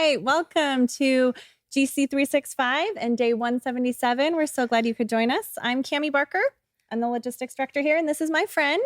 right, welcome to GC365 and day 177. We're so glad you could join us. I'm Cammie Barker. I'm the logistics director here, and this is my friend.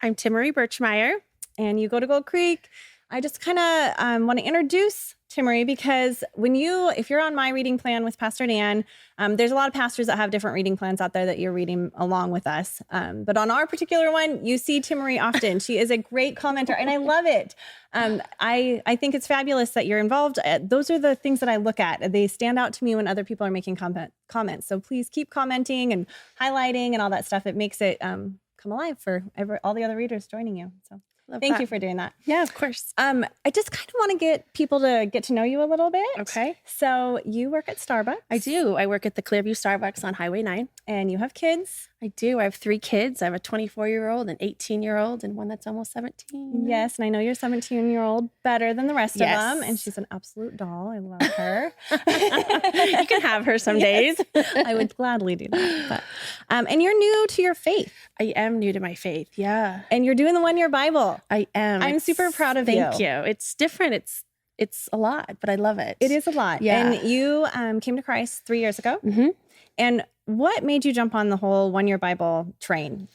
I'm Timerie Birchmeyer. And you go to Gold Creek. I just kind of want to introduce Timerie because if you're on my reading plan with Pastor Dan, there's a lot of pastors that have different reading plans out there that you're reading along with us. But on our particular one, you see Timerie often. She is a great commenter, and I love it. I think it's fabulous that you're involved. Those are the things that I look at. They stand out to me when other people are making comments. So please keep commenting and highlighting and all that stuff. It makes it come alive for all the other readers joining you. So. Thank you for doing that. Yeah, of course. I just kind of want to get people to get to know you a little bit. Okay. So you work at Starbucks. I do. I work at the Clearview Starbucks on Highway 9. And you have kids. I do. I have 3 kids. I have a 24-year-old, an 18-year-old, and one that's almost 17. Yes, and I know your 17-year-old better than the rest of them. And she's an absolute doll. I love her. You can have her some days. I would gladly do that. But, and you're new to your faith. I am new to my faith, yeah. And you're doing the 1-year Bible. I am. I'm super proud of you. Thank you. It's different. It's a lot, but I love it. It is a lot. Yeah. And you came to Christ 3 years ago. Mm-hmm. And what made you jump on the whole 1-year Bible train?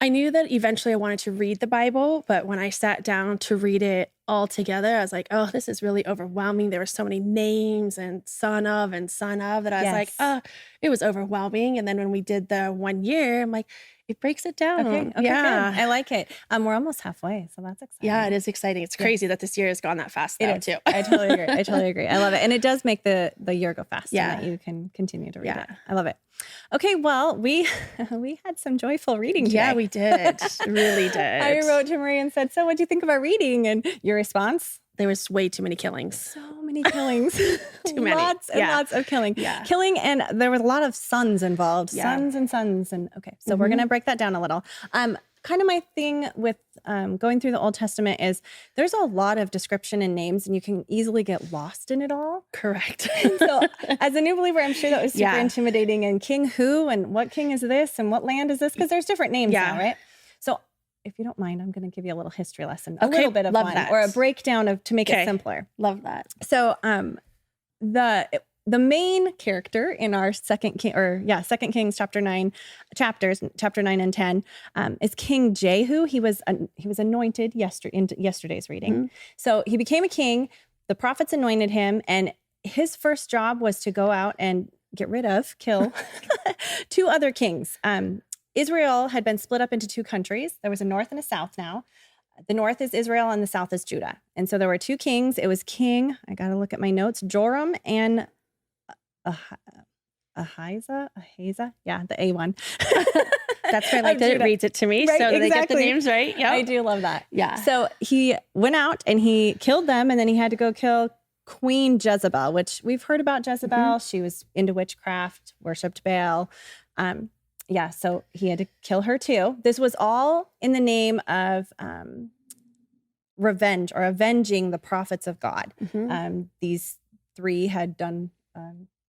I knew that eventually I wanted to read the Bible, but when I sat down to read it all together, I was like, oh, this is really overwhelming. There were so many names and son of that I was like, oh, it was overwhelming. And then when we did the 1 year, I'm like, it breaks it down. Okay, yeah. Good. I like it. We're almost halfway, so that's exciting. Yeah, it is exciting. It's crazy that this year has gone that fast though, too. I totally agree. I love it. And it does make the year go fast. Yeah. So that you can continue to read it. I love it. Okay, well, we had some joyful reading today. Yeah, we did. Really did. I wrote to Marie and said, so what do you think of our reading? And your response? There was way too many killings. So many killings. Too many. Lots and lots of killing. Yeah. Killing, and there was a lot of sons involved. Yeah. Sons and sons. And okay, so we're going to break that down a little. Kind of my thing with going through the Old Testament is there's a lot of description and names, and you can easily get lost in it all. Correct. So as a new believer, I'm sure that was super intimidating. And king who, and what king is this, and what land is this? Because there's different names now, right? So if you don't mind, I'm going to give you a little history lesson, a little bit of one, or a breakdown to make it simpler. Love that. So the main character in our Second Kings chapter 9 and 10 is King Jehu. He was anointed in yesterday's reading. Mm-hmm. So he became a king. The prophets anointed him, and his first job was to go out and kill 2 other kings. Israel had been split up into 2 countries. There was a north and a south now. The north is Israel and the south is Judah. And so there were 2 kings. It was King, I got to look at my notes, Joram and Ahaziah. Yeah, the A one. That's why I like that it reads it to me. Right, so they get the names right. Yeah, I do love that. Yeah. So he went out and he killed them, and then he had to go kill Queen Jezebel, which we've heard about Jezebel. Mm-hmm. She was into witchcraft, worshipped Baal. So he had to kill her too. This was all in the name of revenge or avenging the prophets of God. Mm-hmm. These 3 had done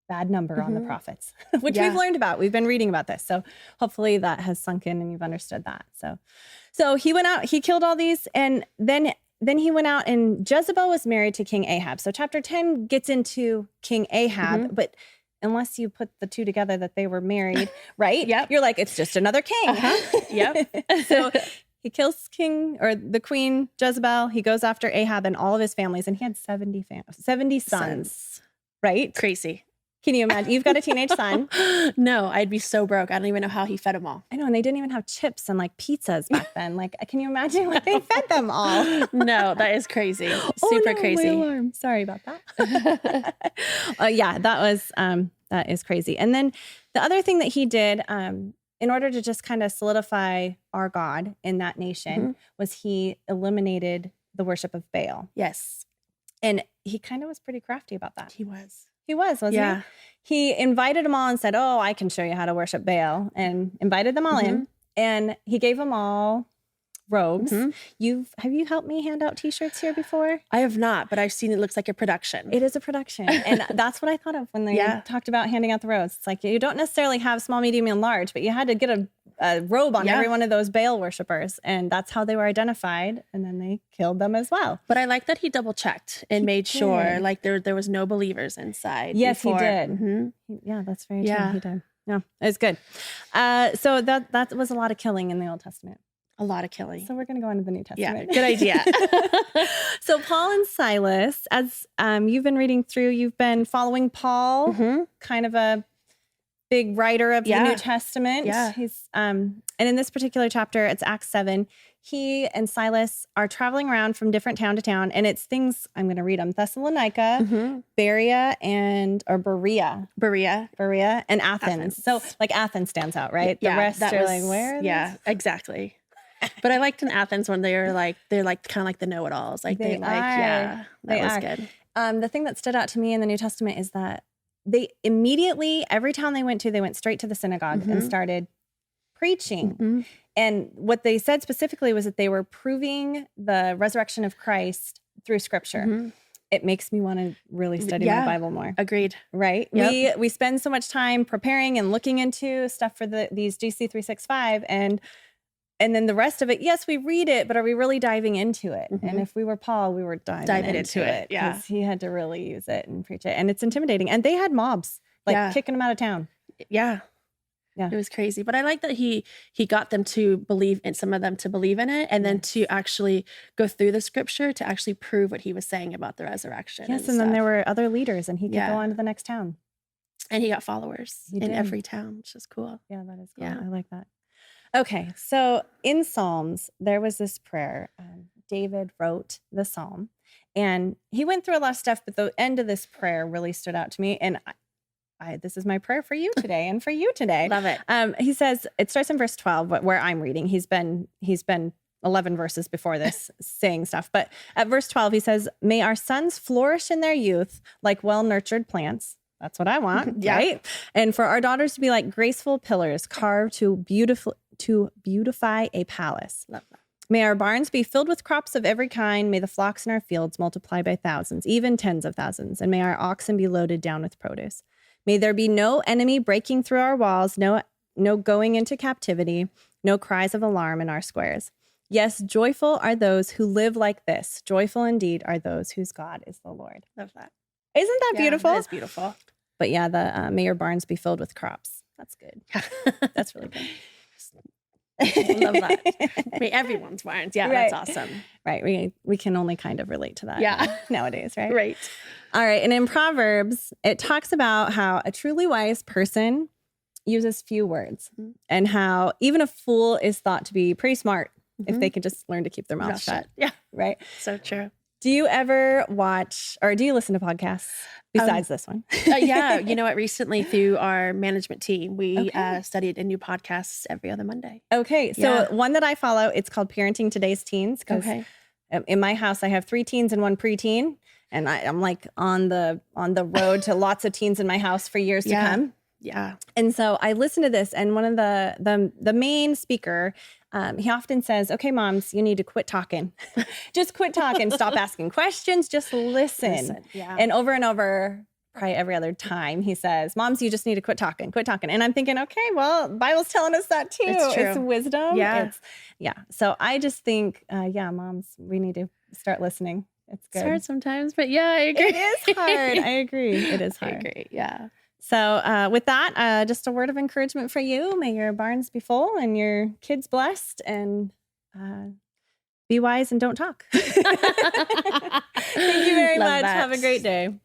bad number on the prophets, which we've learned about. We've been reading about this. So hopefully that has sunk in and you've understood that. So he went out, he killed all these, and then he went out, and Jezebel was married to King Ahab. So chapter 10 gets into King Ahab, but unless you put the 2 together that they were married, right? Yep. You're like, it's just another king. Uh-huh. Yep. So he kills the Queen Jezebel. He goes after Ahab and all of his families, and he had 70 sons. Right? Crazy. Can you imagine? You've got a teenage son. No, I'd be so broke. I don't even know how he fed them all. I know, and they didn't even have chips and pizzas back then. Can you imagine they fed them all? No, that is crazy. Super crazy. My alarm. Sorry about that. That is crazy. And then the other thing that he did, in order to just kind of solidify our God in that nation, was he eliminated the worship of Baal. Yes. And he kind of was pretty crafty about that. He was. He wasn't he? He invited them all and said, oh, I can show you how to worship Baal, and invited them all in. And he gave them all robes. Mm-hmm. Have you helped me hand out t-shirts here before? I have not, but I've seen it looks like a production. It is a production. And that's what I thought of when they talked about handing out the robes. It's like you don't necessarily have small, medium, and large, but you had to get a robe on every one of those Baal worshipers. And that's how they were identified. And then they killed them as well. But I like that he double checked and made sure like there was no believers inside. Yes, before. he did. Mm-hmm. Yeah, that's very true. He did. Yeah, it was good. So that was a lot of killing in the Old Testament. A lot of killing. So we're going to go into the New Testament. Yeah, good idea. So Paul and Silas, as you've been reading through, you've been following Paul, kind of a big writer of the New Testament. Yeah. He's and in this particular chapter, it's Acts 7. He and Silas are traveling around from different town to town, and it's things I'm going to read them: Thessalonica, Berea, and Athens. So like Athens stands out, right? The rest are like, where? Yeah, exactly. But I liked in Athens when they're like kind of like the know-it-alls. Like that was good. The thing that stood out to me in the New Testament is that they immediately, every town they went to, they went straight to the synagogue and started preaching. And what they said specifically was that they were proving the resurrection of Christ through Scripture. It makes me want to really study my Bible more. Agreed. Right? Yep. We spend so much time preparing and looking into stuff for these GC 365, and then the rest of it, yes, we read it, but are we really diving into it? And if we were Paul, we were diving into it. Yeah. Because he had to really use it and preach it. And it's intimidating. And they had mobs, kicking them out of town. Yeah. Yeah. It was crazy. But I like that he got them to believe in, some of them to believe in it, and then to actually go through the Scripture to actually prove what he was saying about the resurrection. Yes, and then there were other leaders, and he could go on to the next town. And he got followers in every town, which is cool. Yeah, that is cool. Yeah. I like that. Okay, so in Psalms, there was this prayer. David wrote the psalm, and he went through a lot of stuff, but the end of this prayer really stood out to me. And this is my prayer for you today and for you today. Love it. He says, it starts in verse 12, where I'm reading. He's been 11 verses before this saying stuff. But at verse 12, he says, may our sons flourish in their youth like well-nurtured plants. That's what I want, right? And for our daughters to be like graceful pillars carved to beautify a palace. Love that. May our barns be filled with crops of every kind. May the flocks in our fields multiply by thousands, even tens of thousands. And may our oxen be loaded down with produce. May there be no enemy breaking through our walls, no going into captivity, no cries of alarm in our squares. Yes, joyful are those who live like this. Joyful indeed are those whose God is the Lord. Love that. Isn't that beautiful? That is beautiful. But yeah, the may your barns be filled with crops. That's good. That's really good. Love that. May everyone's barns. Yeah, right. That's awesome. Right. We can only kind of relate to that nowadays, right? Right. All right. And in Proverbs, it talks about how a truly wise person uses few words and how even a fool is thought to be pretty smart if they can just learn to keep their mouth shut. Yeah. Right. So true. Do you ever watch or do you listen to podcasts besides this one? Yeah. You know what? Recently through our management team, we studied a new podcast every other Monday. Okay. So one that I follow, it's called Parenting Today's Teens. Because in my house, I have 3 teens and 1 preteen. And I'm like on the road to lots of teens in my house for years to come. Yeah. And so I listened to this, and one of the main speaker, he often says, okay, moms, you need to quit talking. Just quit talking. Stop asking questions. Just listen. Yeah. And over, probably every other time, he says, moms, you just need to quit talking. Quit talking. And I'm thinking, okay, well, the Bible's telling us that too. It's true. It's wisdom. Yeah. So I just think, moms, we need to start listening. It's good. It's hard sometimes, but I agree. It is hard. I agree. It is hard. I agree. Yeah. So with that, just a word of encouragement for you. May your barns be full and your kids blessed, and be wise and don't talk. Thank you very much. That. Have a great day.